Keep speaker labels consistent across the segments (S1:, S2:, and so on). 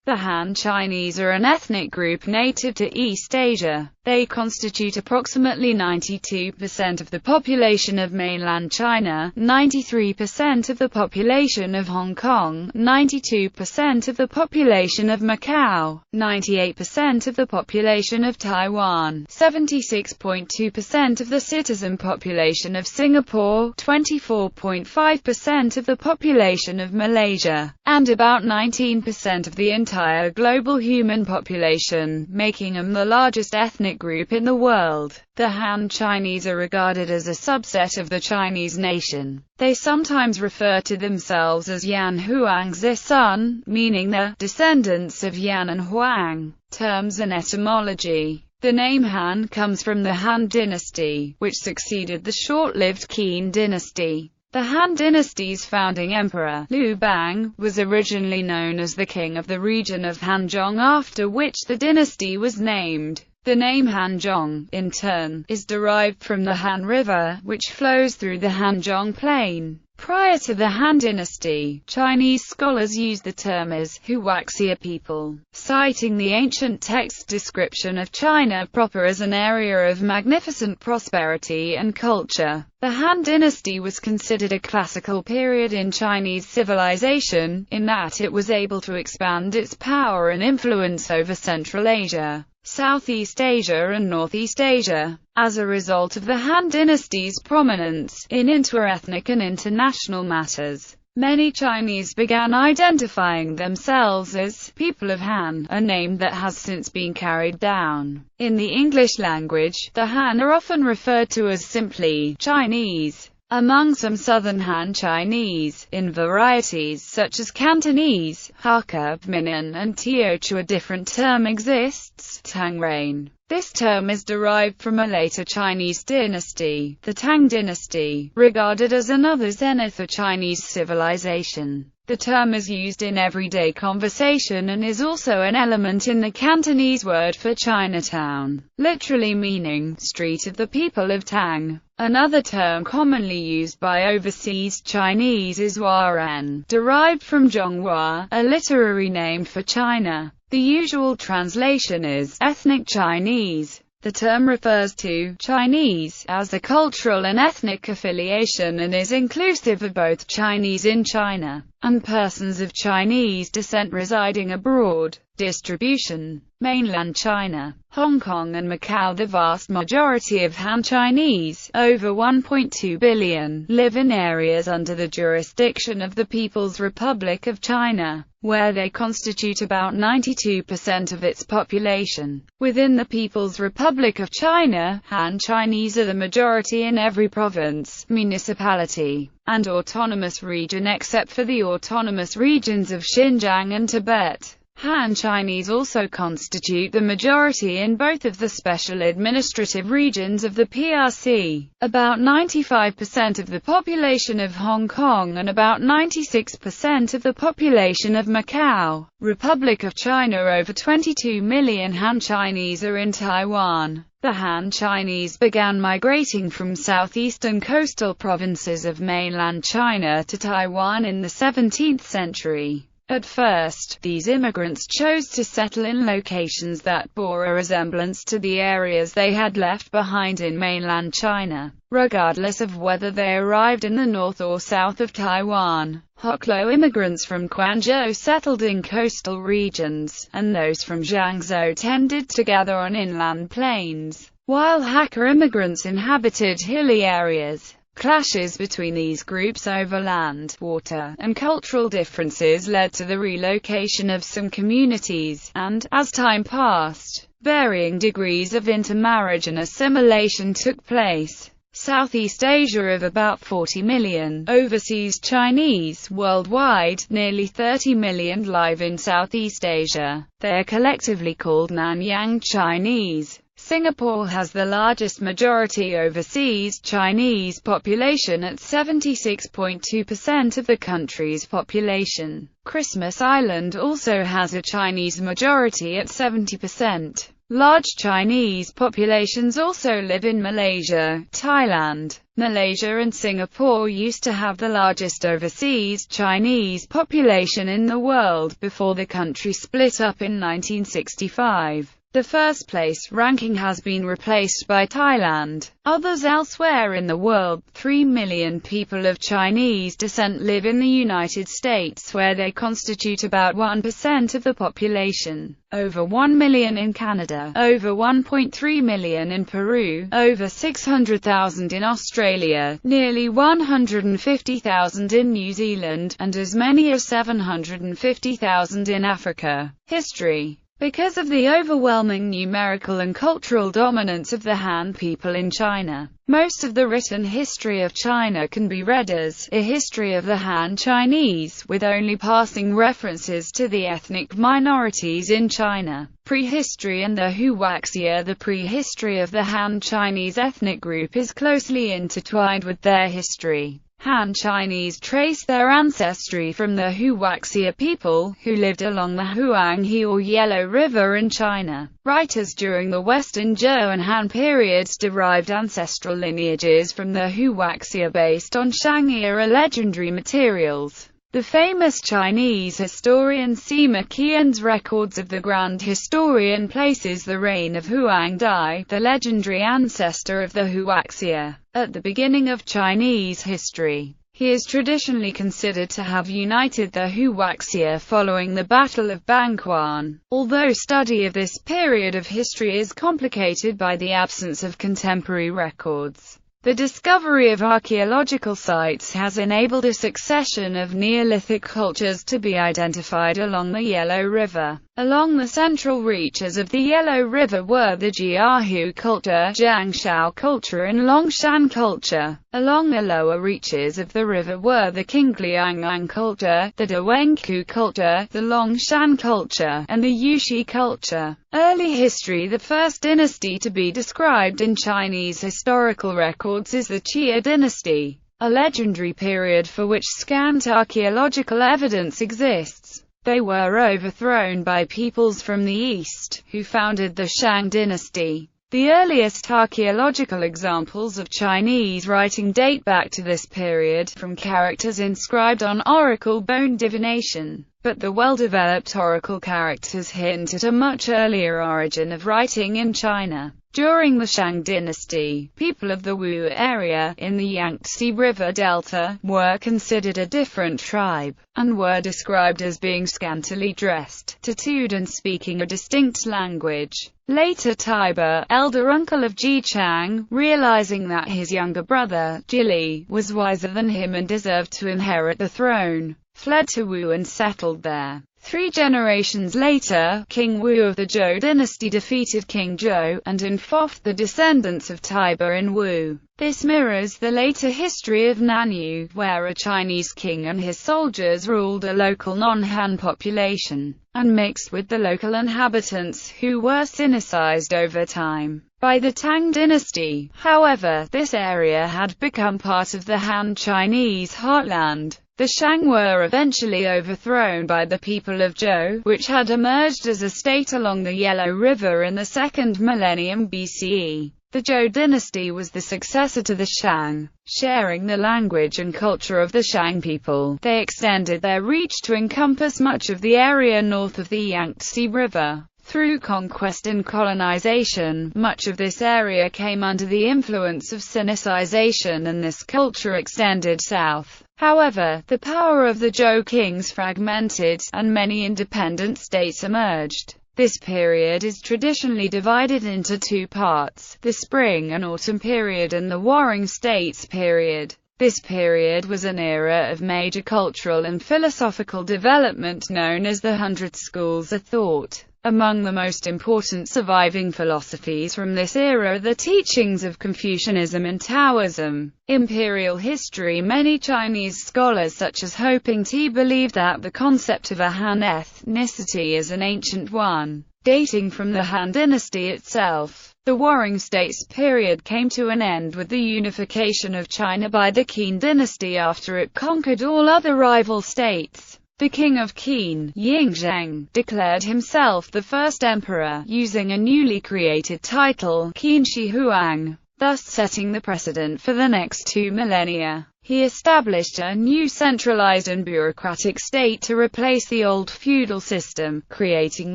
S1: The Han Chinese are an ethnic group native to East Asia. They constitute approximately 92% of the population of mainland China, 93% of the population of Hong Kong, 92% of the population of Macau, 98% of the population of Taiwan, 76.2% of the citizen population of Singapore, 24.5% of the population of Malaysia, and about 19% of the entire global human population, making them the largest ethnic group in the world. The Han Chinese are regarded as a subset of the Chinese nation. They sometimes refer to themselves as Yan Huang Zi Sun, meaning the descendants of Yan and Huang. Terms and etymology. The name Han comes from the Han Dynasty, which succeeded the short-lived Qin Dynasty. The Han Dynasty's founding emperor, Liu Bang, was originally known as the king of the region of Hanzhong, after which the dynasty was named. The name Hanzhong, in turn, is derived from the Han River, which flows through the Hanzhong Plain. Prior to the Han Dynasty, Chinese scholars used the term as Huaxia people, citing the ancient text description of China proper as an area of magnificent prosperity and culture. The Han Dynasty was considered a classical period in Chinese civilization, in that it was able to expand its power and influence over Central Asia, Southeast Asia and Northeast Asia. As a result of the Han Dynasty's prominence in inter-ethnic and international matters, many Chinese began identifying themselves as people of Han, a name that has since been carried down. In the English language, the Han are often referred to as simply Chinese. Among some Southern Han Chinese, in varieties such as Cantonese, Hakka, Minnan, and Teochew, a different term exists, Tangrein. This term is derived from a later Chinese dynasty, the Tang Dynasty, regarded as another zenith of Chinese civilization. The term is used in everyday conversation and is also an element in the Cantonese word for Chinatown, literally meaning street of the people of Tang. Another term commonly used by overseas Chinese is Huaren, derived from Zhonghua, a literary name for China. The usual translation is ethnic Chinese. The term refers to Chinese as a cultural and ethnic affiliation and is inclusive of both Chinese in China and persons of Chinese descent residing abroad. Distribution. Mainland China, Hong Kong and Macau. The vast majority of Han Chinese, over 1.2 billion, live in areas under the jurisdiction of the People's Republic of China, where they constitute about 92% of its population. Within the People's Republic of China, Han Chinese are the majority in every province, municipality, and autonomous region except for the autonomous regions of Xinjiang and Tibet. Han Chinese also constitute the majority in both of the special administrative regions of the PRC, about 95% of the population of Hong Kong and about 96% of the population of Macau. Republic of China. Over 22 million Han Chinese are in Taiwan. The Han Chinese began migrating from southeastern coastal provinces of mainland China to Taiwan in the 17th century. At first, these immigrants chose to settle in locations that bore a resemblance to the areas they had left behind in mainland China, regardless of whether they arrived in the north or south of Taiwan. Hoklo immigrants from Quanzhou settled in coastal regions, and those from Jiangsu tended to gather on inland plains, while Hakka immigrants inhabited hilly areas. Clashes between these groups over land, water, and cultural differences led to the relocation of some communities, and, as time passed, varying degrees of intermarriage and assimilation took place. Southeast Asia. Of about 40 million overseas Chinese worldwide, nearly 30 million live in Southeast Asia. They are collectively called Nanyang Chinese. Singapore has the largest majority overseas Chinese population at 76.2% of the country's population. Christmas Island also has a Chinese majority at 70%. Large Chinese populations also live in Malaysia, Thailand, Malaysia and Singapore used to have the largest overseas Chinese population in the world before the country split up in 1965. The first place ranking has been replaced by Thailand. Others elsewhere in the world, 3 million people of Chinese descent live in the United States, where they constitute about 1% of the population. Over 1 million in Canada, over 1.3 million in Peru, over 600,000 in Australia, nearly 150,000 in New Zealand, and as many as 750,000 in Africa. History. Because of the overwhelming numerical and cultural dominance of the Han people in China, most of the written history of China can be read as a history of the Han Chinese, with only passing references to the ethnic minorities in China. Prehistory and the Huaxia. The prehistory of the Han Chinese ethnic group is closely intertwined with their history. Han Chinese trace their ancestry from the Huaxia people, who lived along the Huanghe or Yellow River in China. Writers during the Western Zhou and Han periods derived ancestral lineages from the Huaxia based on Shang-era legendary materials. The famous Chinese historian Sima Qian's records of the Grand Historian places the reign of Huang Di, the legendary ancestor of the Huaxia, at the beginning of Chinese history. He is traditionally considered to have united the Huaxia following the Battle of Bangquan. Although study of this period of history is complicated by the absence of contemporary records, the discovery of archaeological sites has enabled a succession of Neolithic cultures to be identified along the Yellow River. Along the central reaches of the Yellow River were the Jiahu culture, Jiangshao culture and Longshan culture. Along the lower reaches of the river were the Qingliangang culture, the Dawenku culture, the Longshan culture, and the Yushi culture. Early history. The first dynasty to be described in Chinese historical records is the Qia dynasty, a legendary period for which scant archaeological evidence exists. They were overthrown by peoples from the east, who founded the Shang dynasty. The earliest archaeological examples of Chinese writing date back to this period, from characters inscribed on oracle bone divination. But the well-developed oracle characters hint at a much earlier origin of writing in China. During the Shang dynasty, people of the Wu area, in the Yangtze River Delta, were considered a different tribe, and were described as being scantily dressed, tattooed and speaking a distinct language. Later Taiba, elder uncle of Ji Chang, realizing that his younger brother, Jili, was wiser than him and deserved to inherit the throne, fled to Wu and settled there. 3 generations later, King Wu of the Zhou dynasty defeated King Zhou, and engulfed the descendants of Taiba in Wu. This mirrors the later history of Nanyu, where a Chinese king and his soldiers ruled a local non-Han population, and mixed with the local inhabitants, who were Sinicized over time. By the Tang dynasty, however, this area had become part of the Han Chinese heartland. The Shang were eventually overthrown by the people of Zhou, which had emerged as a state along the Yellow River in the 2nd millennium BCE. The Zhou dynasty was the successor to the Shang. Sharing the language and culture of the Shang people, they extended their reach to encompass much of the area north of the Yangtze River. Through conquest and colonization, much of this area came under the influence of Sinicization, and this culture extended south. However, the power of the Zhou kings fragmented, and many independent states emerged. This period is traditionally divided into 2 parts, the Spring and Autumn period and the Warring States period. This period was an era of major cultural and philosophical development known as the 100 schools of thought. Among the most important surviving philosophies from this era are the teachings of Confucianism and Taoism. Imperial History. Many Chinese scholars such as Ho Ping-ti believe that the concept of a Han ethnicity is an ancient one, dating from the Han Dynasty itself. The Warring States period came to an end with the unification of China by the Qin dynasty after it conquered all other rival states. The king of Qin, Yingzheng, declared himself the first emperor, using a newly created title, Qin Shi Huang. thus setting the precedent for the next 2 millennia. He established a new centralized and bureaucratic state to replace the old feudal system, creating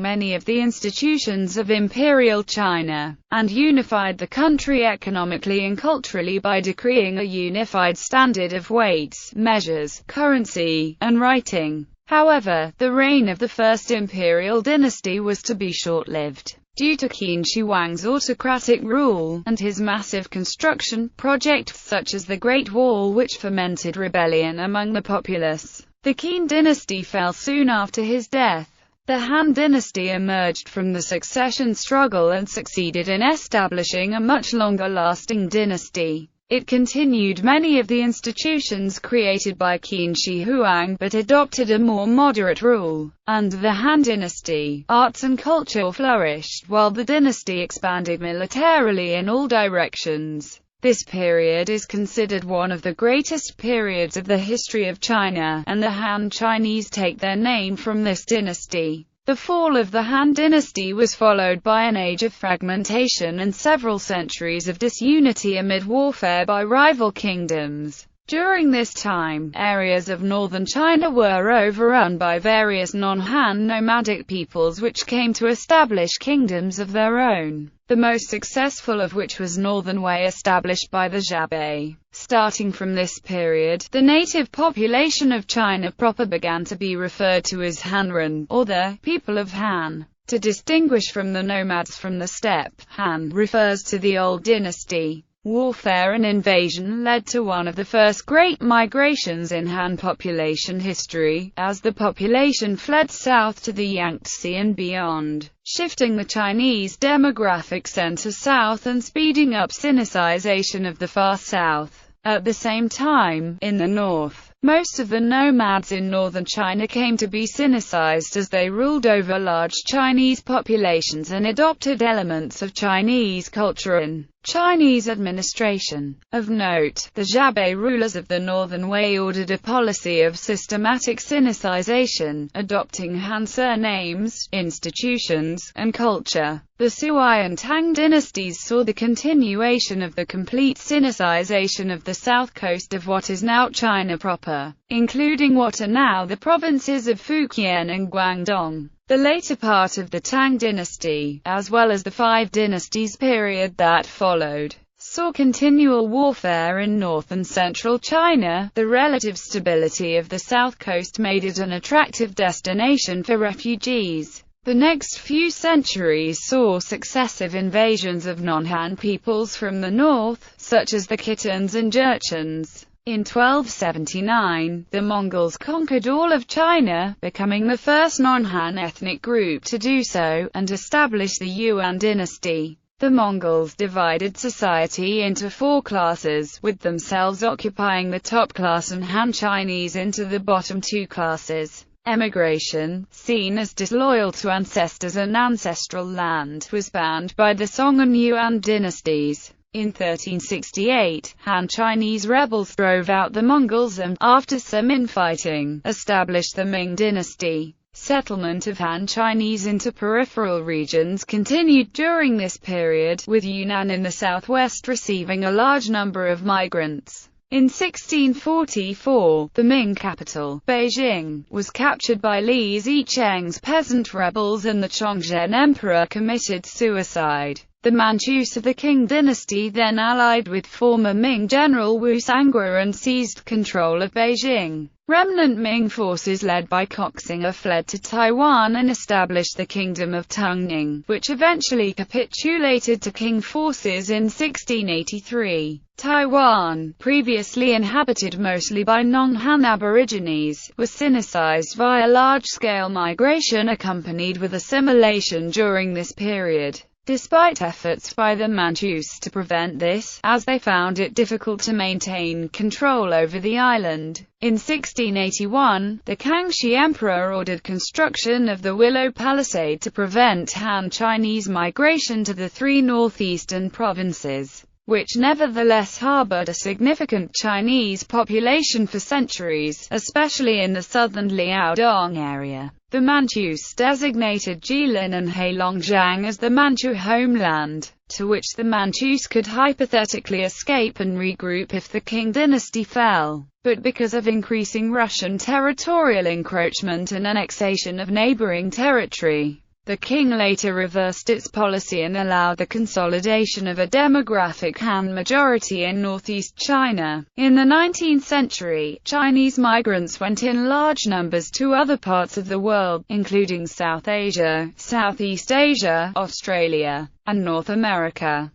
S1: many of the institutions of Imperial China, and unified the country economically and culturally by decreeing a unified standard of weights, measures, currency, and writing. However, the reign of the First Imperial Dynasty was to be short-lived, due to Qin Shi Huang's autocratic rule, and his massive construction projects such as the Great Wall, which fomented rebellion among the populace. The Qin dynasty fell soon after his death. The Han Dynasty emerged from the succession struggle and succeeded in establishing a much longer-lasting dynasty. It continued many of the institutions created by Qin Shi Huang, but adopted a more moderate rule. Under the Han Dynasty, arts and culture flourished, while the dynasty expanded militarily in all directions. This period is considered one of the greatest periods of the history of China, and the Han Chinese take their name from this dynasty. The fall of the Han Dynasty was followed by an age of fragmentation and several centuries of disunity amid warfare by rival kingdoms. During this time, areas of northern China were overrun by various non-Han nomadic peoples which came to establish kingdoms of their own, the most successful of which was Northern Wei, established by the Jiabei. Starting from this period, the native population of China proper began to be referred to as Hanren, or the people of Han. To distinguish from the nomads from the steppe, Han refers to the old dynasty. Warfare and invasion led to one of the first great migrations in Han population history, as the population fled south to the Yangtze and beyond, shifting the Chinese demographic center south and speeding up Sinicization of the far south. At the same time, in the north, most of the nomads in northern China came to be Sinicized as they ruled over large Chinese populations and adopted elements of Chinese culture and Chinese administration. Of note, the Jiabei rulers of the Northern Wei ordered a policy of systematic Sinicization, adopting Han surnames, institutions, and culture. The Sui and Tang dynasties saw the continuation of the complete Sinicization of the south coast of what is now China proper, including what are now the provinces of Fujian and Guangdong. The later part of the Tang dynasty, as well as the Five Dynasties period that followed, saw continual warfare in north and central China. The relative stability of the south coast made it an attractive destination for refugees. The next few centuries saw successive invasions of non-Han peoples from the north, such as the Khitans and Jurchens. In 1279, the Mongols conquered all of China, becoming the first non-Han ethnic group to do so, and established the Yuan dynasty. The Mongols divided society into 4 classes, with themselves occupying the top class and Han Chinese into the bottom 2 classes. Emigration, seen as disloyal to ancestors and ancestral land, was banned by the Song and Yuan dynasties. In 1368, Han Chinese rebels drove out the Mongols and, after some infighting, established the Ming dynasty. Settlement of Han Chinese into peripheral regions continued during this period, with Yunnan in the southwest receiving a large number of migrants. In 1644, the Ming capital, Beijing, was captured by Li Zicheng's peasant rebels and the Chongzhen emperor committed suicide. The Manchus of the Qing dynasty then allied with former Ming general Wu Sangua and seized control of Beijing. Remnant Ming forces led by Koxinga fled to Taiwan and established the Kingdom of Tungning, which eventually capitulated to Qing forces in 1683. Taiwan, previously inhabited mostly by non-Han Aborigines, was Sinicized via large-scale migration accompanied with assimilation during this period. Despite efforts by the Manchus to prevent this, as they found it difficult to maintain control over the island. In 1681, the Kangxi Emperor ordered construction of the Willow Palisade to prevent Han Chinese migration to the 3 northeastern provinces. which nevertheless harbored a significant Chinese population for centuries, especially in the southern Liaodong area. The Manchus designated Jilin and Heilongjiang as the Manchu homeland, to which the Manchus could hypothetically escape and regroup if the Qing dynasty fell. But because of increasing Russian territorial encroachment and annexation of neighboring territory, the Qing later reversed its policy and allowed the consolidation of a demographic Han majority in northeast China. In the 19th century, Chinese migrants went in large numbers to other parts of the world, including South Asia, Southeast Asia, Australia, and North America.